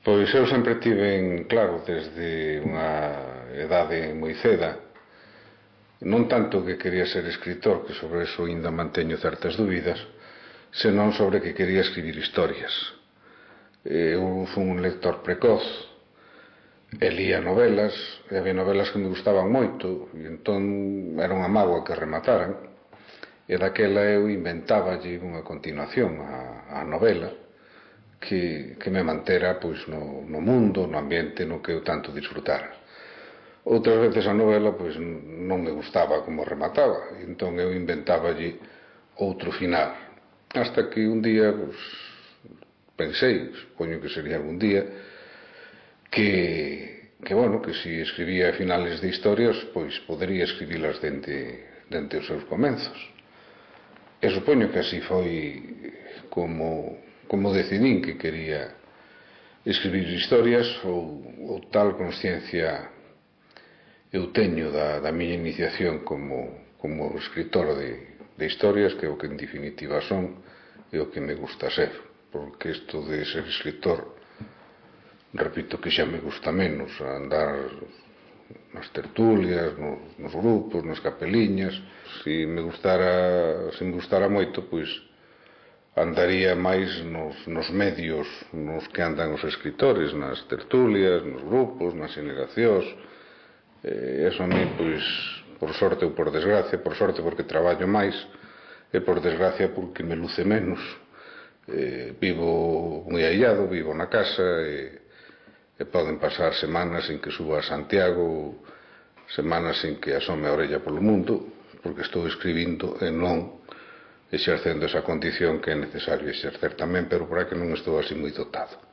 Pois eu sempre tiven claro desde unha edade moi ceda, non tanto que quería ser escritor, que sobre eso ainda manteño certas dúbidas, senón sobre que quería escribir historias. Eu fui un lector precoz, e lía novelas, e había novelas que me gustaban moito, e entón era unha mágoa que remataran, e daquela eu inventáballe unha continuación á novela, que me mantera pois no mundo, no ambiente no que eu tanto disfrutara. Outras veces a novela pois non me gustaba como remataba, e entón eu inventáballe outro final. Hasta que un día pois, pensei, supoño que sería algún día, que si escribía finales de historias, pois podería escribilas dende os seus comenzos. E supoño que así foi como decidín que quería escribir historias, ou tal consciencia eu teño da miña iniciación como escritor de historias, que é o que en definitiva son, e o que me gusta ser, porque isto de ser escritor, repito que xa me gusta menos, andar nas tertulias, nos grupos, nas capeliñas. Se me gustara moito, pois andaría máis nos medios nos que andan os escritores, nas tertulias, nos grupos, nas xeneracións. Eso a mí, pois, por sorte ou por desgracia, por sorte porque traballo máis, e por desgracia porque me luce menos. Vivo moi aillado, vivo na casa, e poden pasar semanas en que suba a Santiago, semanas en que asome a orella polo mundo, porque estou escribindo e non exercendo esa condición que é necesario exercer tamén, pero para que non estou así moi dotado.